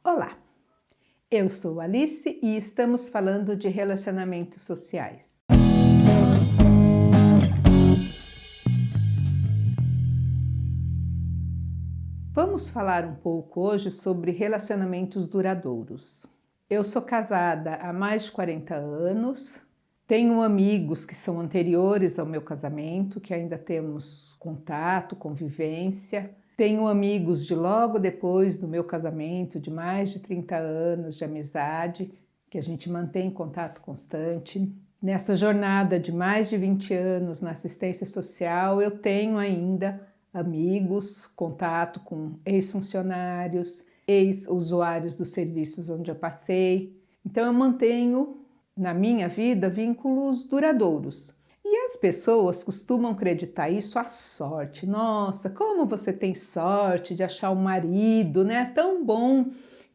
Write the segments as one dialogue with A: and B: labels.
A: Olá, eu sou Alice e estamos falando de relacionamentos sociais. Vamos falar um pouco hoje sobre relacionamentos duradouros. Eu sou casada há mais de 40 anos, tenho amigos que são anteriores ao meu casamento, que ainda temos contato, convivência. Tenho amigos de logo depois do meu casamento, de mais de 30 anos de amizade, que a gente mantém contato constante. Nessa jornada de mais de 20 anos na assistência social, eu tenho ainda amigos, contato com ex-funcionários, ex-usuários dos serviços onde eu passei. Então eu mantenho na minha vida vínculos duradouros. E as pessoas costumam acreditar isso à sorte. Nossa, como você tem sorte de achar um marido, né? Tão bom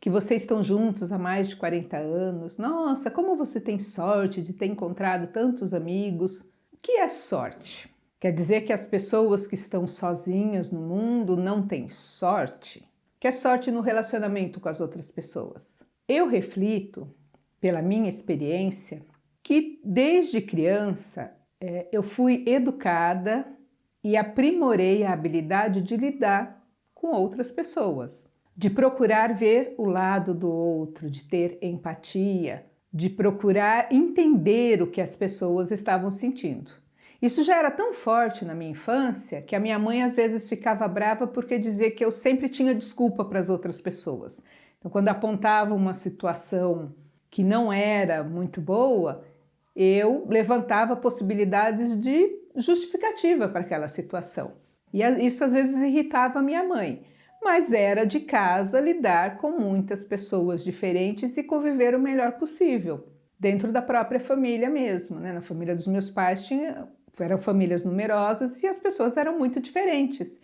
A: que vocês estão juntos há mais de 40 anos. Nossa, como você tem sorte de ter encontrado tantos amigos. O que é sorte? Quer dizer que as pessoas que estão sozinhas no mundo não têm sorte? Que é sorte no relacionamento com as outras pessoas? Eu reflito, pela minha experiência, que desde criança eu fui educada e aprimorei a habilidade de lidar com outras pessoas, de procurar ver o lado do outro, de ter empatia, de procurar entender o que as pessoas estavam sentindo. Isso já era tão forte na minha infância que a minha mãe às vezes ficava brava porque dizia que eu sempre tinha desculpa para as outras pessoas. Então, quando apontava uma situação que não era muito boa, eu levantava possibilidades de justificativa para aquela situação. E isso às vezes irritava a minha mãe, mas era de casa lidar com muitas pessoas diferentes e conviver o melhor possível, dentro da própria família mesmo, né? Na família dos meus pais eram famílias numerosas e as pessoas eram muito diferentes.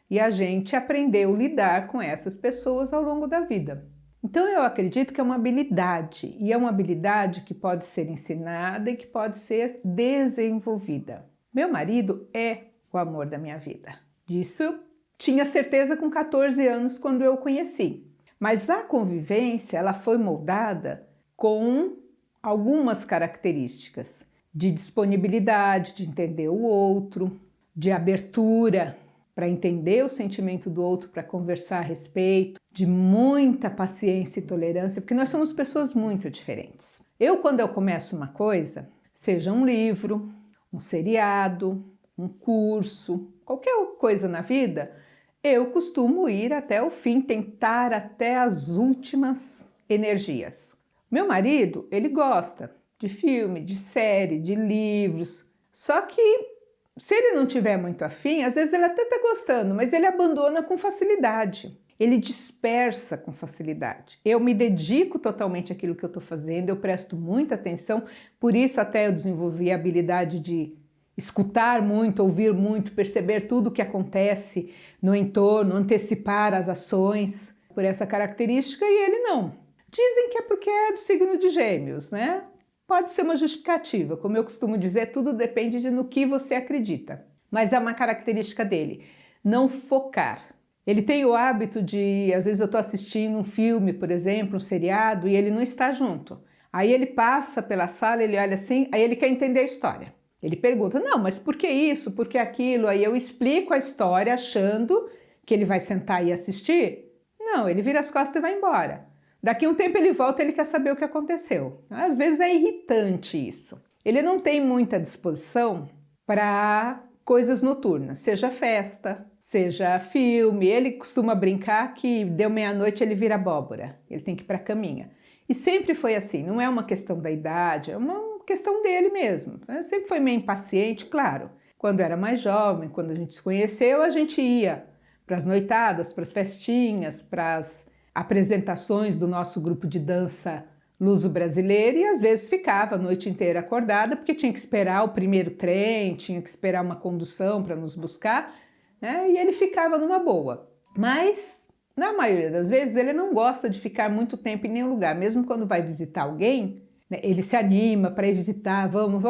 A: E a gente aprendeu a lidar com essas pessoas ao longo da vida. Então eu acredito que é uma habilidade, e é uma habilidade que pode ser ensinada e que pode ser desenvolvida. Meu marido é o amor da minha vida. Disso eu tinha certeza com 14 anos quando eu o conheci. Mas a convivência, ela foi moldada com algumas características de disponibilidade, de entender o outro, de abertura para entender o sentimento do outro, para conversar a respeito, de muita paciência e tolerância, porque nós somos pessoas muito diferentes. Quando eu começo uma coisa, seja um livro, um seriado, um curso, qualquer coisa na vida, eu costumo ir até o fim, tentar até as últimas energias. Meu marido, ele gosta de filme, de série, de livros, só que se ele não tiver muito afim, às vezes ele até está gostando, mas ele abandona com facilidade. Ele dispersa com facilidade. Eu me dedico totalmente àquilo que eu estou fazendo, eu presto muita atenção, por isso até eu desenvolvi a habilidade de escutar muito, ouvir muito, perceber tudo o que acontece no entorno, antecipar as ações, por essa característica, e ele não. Dizem que é porque é do signo de Gêmeos, né? Pode ser uma justificativa, como eu costumo dizer, tudo depende de no que você acredita. Mas é uma característica dele, não focar. Ele tem o hábito de, às vezes eu estou assistindo um filme, por exemplo, um seriado, e ele não está junto. Aí ele passa pela sala, ele olha assim, aí ele quer entender a história. Ele pergunta, não, mas por que isso, por que aquilo? Aí eu explico a história achando que ele vai sentar e assistir. Não, ele vira as costas e vai embora. Daqui a um tempo ele volta e ele quer saber o que aconteceu. Às vezes é irritante isso. Ele não tem muita disposição para coisas noturnas, seja festa, seja filme. Ele costuma brincar que deu meia-noite ele vira abóbora, ele tem que ir para a caminha. E sempre foi assim, não é uma questão da idade, é uma questão dele mesmo. Eu sempre foi meio impaciente, claro. Quando era mais jovem, quando a gente se conheceu, a gente ia para as noitadas, para as festinhas, para as apresentações do nosso grupo de dança luso-brasileiro e às vezes ficava a noite inteira acordada porque tinha que esperar o primeiro trem, tinha que esperar uma condução para nos buscar, né? E ele ficava numa boa. Mas, na maioria das vezes, ele não gosta de ficar muito tempo em nenhum lugar, mesmo quando vai visitar alguém, né? Ele se anima para ir visitar, vamos,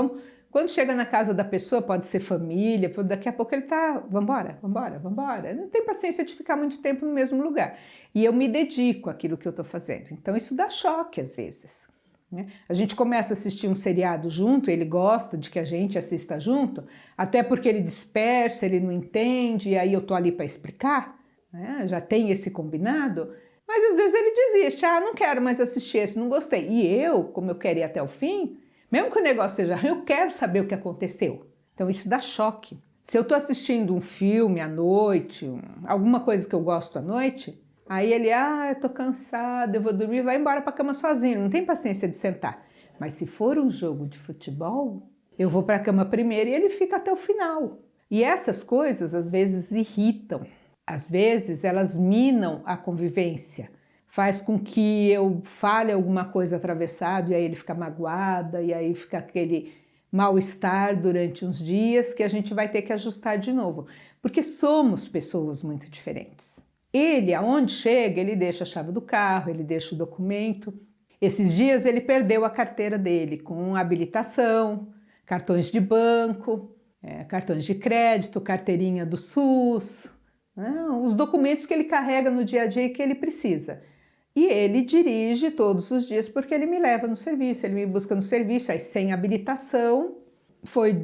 A: Quando chega na casa da pessoa, pode ser família, daqui a pouco ele tá, vambora, vambora, vambora. Não tem paciência de ficar muito tempo no mesmo lugar. E eu me dedico àquilo que eu estou fazendo. Então isso dá choque às vezes, né? A gente começa a assistir um seriado junto, ele gosta de que a gente assista junto, até porque ele dispersa, ele não entende, e aí eu tô ali para explicar, né? Já tem esse combinado. Mas às vezes ele desiste, não quero mais assistir esse, não gostei. E eu, como eu quero ir até o fim, mesmo que o negócio seja ruim, eu quero saber o que aconteceu. Então isso dá choque. Se eu estou assistindo um filme à noite, alguma coisa que eu gosto à noite, aí ele, eu tô cansado, eu vou dormir, vai embora para a cama sozinho, não tem paciência de sentar. Mas se for um jogo de futebol, eu vou para a cama primeiro e ele fica até o final. E essas coisas às vezes irritam. Às vezes elas minam a convivência, faz com que eu fale alguma coisa atravessado e aí ele fica magoada e aí fica aquele mal-estar durante uns dias que a gente vai ter que ajustar de novo, porque somos pessoas muito diferentes. Ele, aonde chega, ele deixa a chave do carro, ele deixa o documento. Esses dias ele perdeu a carteira dele com habilitação, cartões de banco, cartões de crédito, carteirinha do SUS, os documentos que ele carrega no dia a dia e que ele precisa. E ele dirige todos os dias porque ele me leva no serviço, ele me busca no serviço, aí sem habilitação. Foi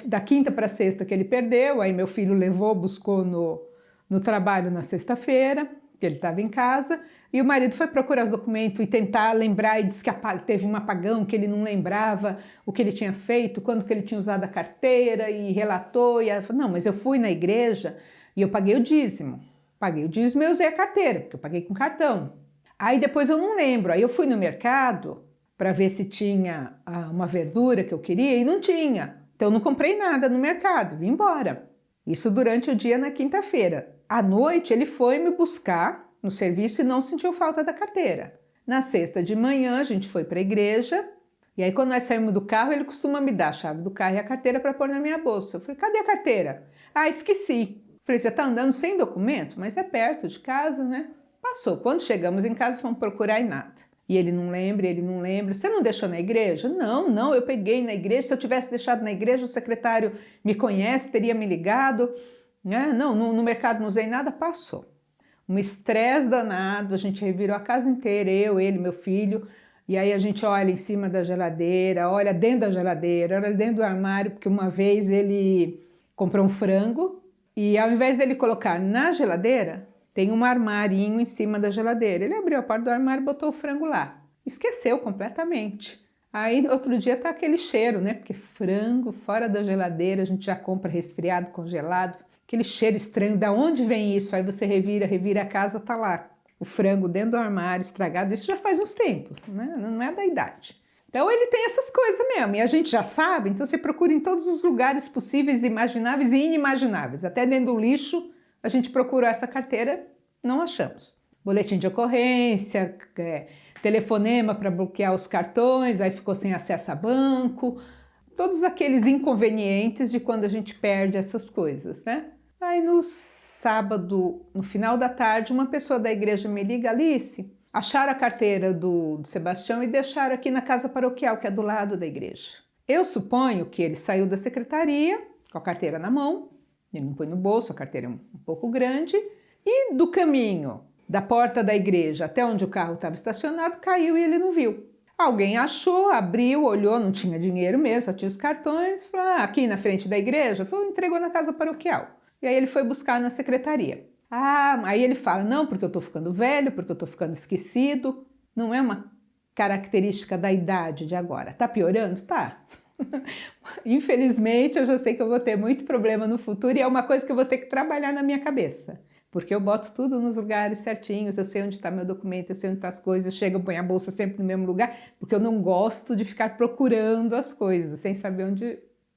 A: da quinta para sexta que ele perdeu, aí meu filho levou, buscou no trabalho na sexta-feira, que ele estava em casa, e o marido foi procurar os documentos e tentar lembrar, e disse que teve um apagão, que ele não lembrava o que ele tinha feito, quando que ele tinha usado a carteira, e relatou, e ela falou, não, mas eu fui na igreja e eu paguei o dízimo. Paguei o dízimo e eu usei a carteira, porque eu paguei com cartão. Aí depois eu não lembro, aí eu fui no mercado para ver se tinha uma verdura que eu queria e não tinha. Então eu não comprei nada no mercado, vim embora. Isso durante o dia na quinta-feira. À noite ele foi me buscar no serviço e não sentiu falta da carteira. Na sexta de manhã a gente foi para a igreja e aí quando nós saímos do carro ele costuma me dar a chave do carro e a carteira para pôr na minha bolsa. Eu falei, cadê a carteira? Esqueci. Falei, você está andando sem documento? Mas é perto de casa, né? Passou. Quando chegamos em casa, fomos procurar e nada. E ele não lembra. Você não deixou na igreja? Não, eu peguei na igreja. Se eu tivesse deixado na igreja, o secretário me conhece, teria me ligado. Não, no mercado não usei nada, passou. Um estresse danado, a gente revirou a casa inteira, eu, ele, meu filho. E aí a gente olha em cima da geladeira, olha dentro da geladeira, olha dentro do armário, porque uma vez ele comprou um frango, e ao invés dele colocar na geladeira, tem um armarinho em cima da geladeira. Ele abriu a porta do armário e botou o frango lá. Esqueceu completamente. Aí outro dia tá aquele cheiro, né? Porque frango fora da geladeira, a gente já compra resfriado, congelado. Aquele cheiro estranho, da onde vem isso? Aí você revira a casa, tá lá. O frango dentro do armário, estragado. Isso já faz uns tempos, né? Não é da idade. Então ele tem essas coisas mesmo, e a gente já sabe, então você procura em todos os lugares possíveis, imagináveis e inimagináveis. Até dentro do lixo a gente procurou essa carteira, não achamos. Boletim de ocorrência, telefonema para bloquear os cartões, aí ficou sem acesso a banco, todos aqueles inconvenientes de quando a gente perde essas coisas, né? Aí no sábado, no final da tarde, uma pessoa da igreja me liga, Alice, acharam a carteira do Sebastião e deixaram aqui na casa paroquial, que é do lado da igreja. Eu suponho que ele saiu da secretaria com a carteira na mão, ele não põe no bolso, a carteira é um pouco grande, e do caminho da porta da igreja até onde o carro estava estacionado, caiu e ele não viu. Alguém achou, abriu, olhou, não tinha dinheiro mesmo, só tinha os cartões, falou, aqui na frente da igreja, falou, entregou na casa paroquial. E aí ele foi buscar na secretaria. Aí ele fala, não, porque eu tô ficando velho, porque eu tô ficando esquecido. Não é uma característica da idade de agora. Tá piorando? Tá. Infelizmente, eu já sei que eu vou ter muito problema no futuro e é uma coisa que eu vou ter que trabalhar na minha cabeça. Porque eu boto tudo nos lugares certinhos, eu sei onde está meu documento, eu sei onde estão as coisas, eu chego, eu ponho a bolsa sempre no mesmo lugar, porque eu não gosto de ficar procurando as coisas, sem saber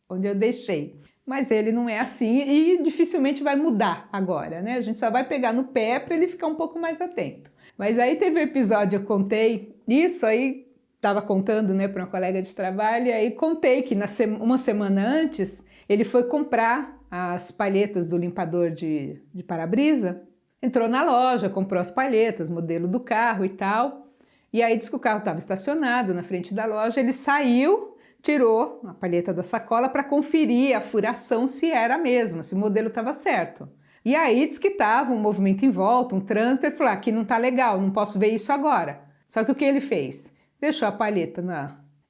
A: onde eu deixei. Mas ele não é assim e dificilmente vai mudar agora, né? A gente só vai pegar no pé para ele ficar um pouco mais atento. Mas aí teve um episódio, eu contei isso aí, estava contando, né, para uma colega de trabalho, e aí contei que uma semana antes ele foi comprar as palhetas do limpador de para-brisa, entrou na loja, comprou as palhetas, modelo do carro e tal, e aí disse que o carro estava estacionado na frente da loja, ele saiu, tirou a palheta da sacola para conferir a furação se era a mesma, se o modelo estava certo. E aí diz que estava um movimento em volta, um trânsito, ele falou, aqui não está legal, não posso ver isso agora. Só que o que ele fez? Deixou a palheta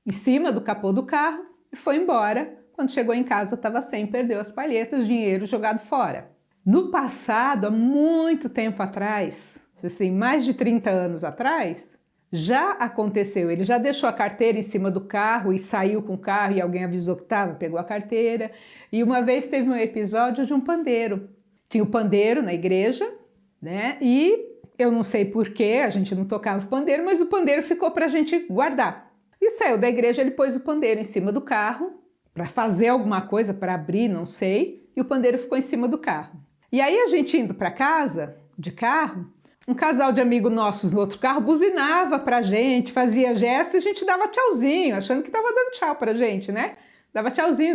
A: em cima do capô do carro e foi embora. Quando chegou em casa estava sem, perdeu as palhetas, dinheiro jogado fora. No passado, há muito tempo atrás, assim, mais de 30 anos atrás, já aconteceu. Ele já deixou a carteira em cima do carro e saiu com o carro e alguém avisou que estava, pegou a carteira. E uma vez teve um episódio de um pandeiro. Tinha o pandeiro na igreja, né? E eu não sei porquê, a gente não tocava o pandeiro, mas o pandeiro ficou para a gente guardar. E saiu da igreja, ele pôs o pandeiro em cima do carro para fazer alguma coisa, para abrir, não sei, e o pandeiro ficou em cima do carro. E aí a gente indo para casa, de carro, um casal de amigos nossos no outro carro buzinava pra gente, fazia gesto e a gente dava tchauzinho, achando que tava dando tchau pra gente, né? Dava tchauzinho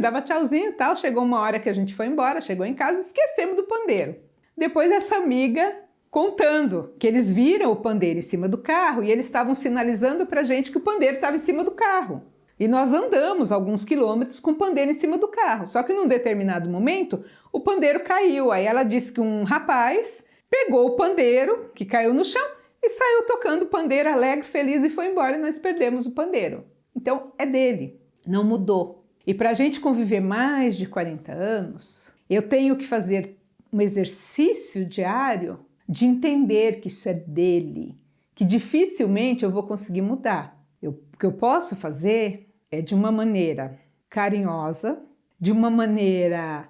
A: e tal. Chegou uma hora que a gente foi embora, chegou em casa, esquecemos do pandeiro. Depois essa amiga contando que eles viram o pandeiro em cima do carro e eles estavam sinalizando pra gente que o pandeiro estava em cima do carro. E nós andamos alguns quilômetros com o pandeiro em cima do carro. Só que num determinado momento, o pandeiro caiu. Aí ela disse que um rapaz pegou o pandeiro, que caiu no chão, e saiu tocando o pandeiro alegre, feliz, e foi embora e nós perdemos o pandeiro. Então, é dele, não mudou. E para a gente conviver mais de 40 anos, eu tenho que fazer um exercício diário de entender que isso é dele, que dificilmente eu vou conseguir mudar. O que eu posso fazer é de uma maneira carinhosa, de uma maneira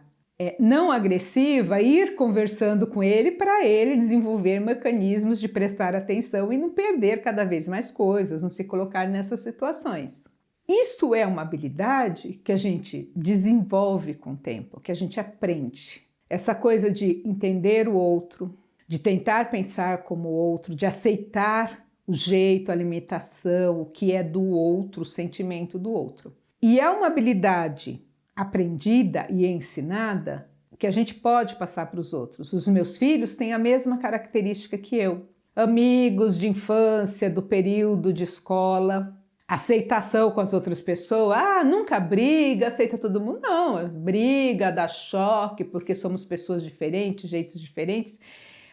A: não agressiva, ir conversando com ele para ele desenvolver mecanismos de prestar atenção e não perder cada vez mais coisas, não se colocar nessas situações. Isso é uma habilidade que a gente desenvolve com o tempo, que a gente aprende. Essa coisa de entender o outro, de tentar pensar como o outro, de aceitar o jeito, a limitação, o que é do outro, o sentimento do outro. E é uma habilidade aprendida e ensinada que a gente pode passar para os outros. Os meus filhos têm a mesma característica que eu. Amigos de infância, do período de escola, aceitação com as outras pessoas. Ah, nunca briga, aceita todo mundo. Não, briga, dá choque, porque somos pessoas diferentes, jeitos diferentes.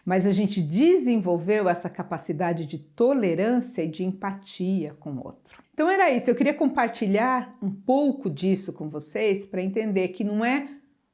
A: Mas a gente desenvolveu essa capacidade de tolerância e de empatia com o outro. Então era isso, eu queria compartilhar um pouco disso com vocês para entender que não é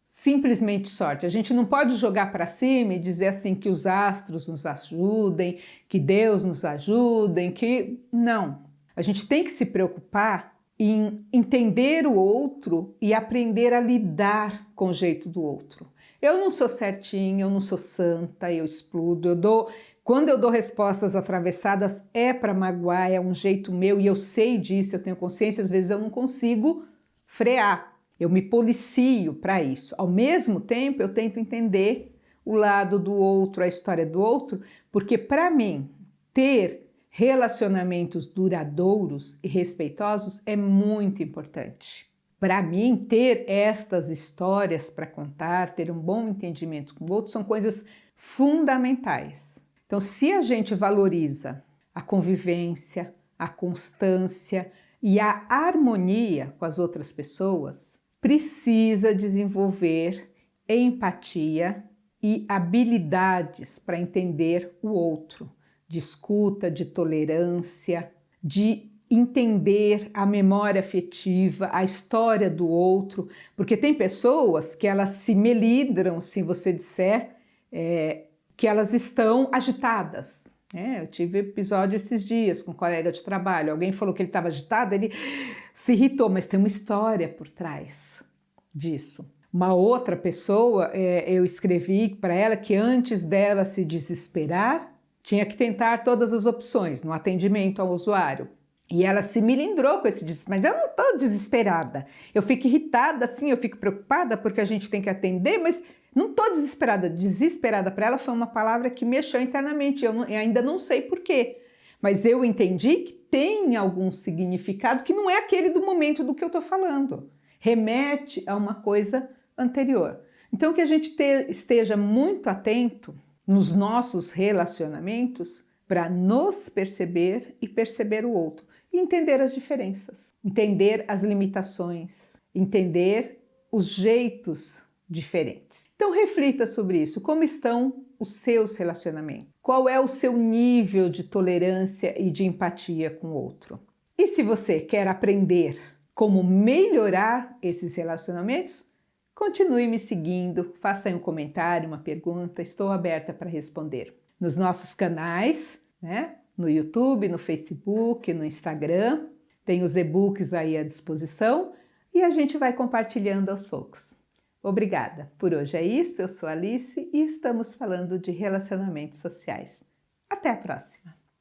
A: simplesmente sorte. A gente não pode jogar para cima e dizer assim que os astros nos ajudem, que Deus nos ajudem, que... Não. A gente tem que se preocupar em entender o outro e aprender a lidar com o jeito do outro. Eu não sou certinha, eu não sou santa, eu explodo, quando eu dou respostas atravessadas é para magoar, é um jeito meu e eu sei disso, eu tenho consciência, às vezes eu não consigo frear, eu me policio para isso. Ao mesmo tempo eu tento entender o lado do outro, a história do outro, porque para mim ter relacionamentos duradouros e respeitosos é muito importante. Para mim, ter estas histórias para contar, ter um bom entendimento com o outro, são coisas fundamentais. Então, se a gente valoriza a convivência, a constância e a harmonia com as outras pessoas, precisa desenvolver empatia e habilidades para entender o outro, de escuta, de tolerância, de entender a memória afetiva, a história do outro, porque tem pessoas que elas se melindram se você disser que elas estão agitadas. Eu tive episódio esses dias com um colega de trabalho, alguém falou que ele estava agitado, ele se irritou, mas tem uma história por trás disso. Uma outra pessoa, eu escrevi para ela que antes dela se desesperar, tinha que tentar todas as opções no atendimento ao usuário. E ela se melindrou com esse desespero, mas eu não estou desesperada. Eu fico irritada, assim, eu fico preocupada porque a gente tem que atender, mas não estou desesperada. Desesperada para ela foi uma palavra que mexeu internamente, eu ainda não sei porquê. Mas eu entendi que tem algum significado que não é aquele do momento do que eu estou falando. Remete a uma coisa anterior. Então que a gente esteja muito atento nos nossos relacionamentos para nos perceber e perceber o outro. e entender as diferenças, entender as limitações, entender os jeitos diferentes. Então reflita sobre isso. Como estão os seus relacionamentos? Qual é o seu nível de tolerância e de empatia com o outro? E se você quer aprender como melhorar esses relacionamentos, continue me seguindo, faça aí um comentário, uma pergunta, estou aberta para responder. Nos nossos canais, né? No YouTube, no Facebook, no Instagram, tem os e-books aí à disposição e a gente vai compartilhando aos poucos. Obrigada. Por hoje é isso, eu sou Alice e estamos falando de relacionamentos sociais. Até a próxima!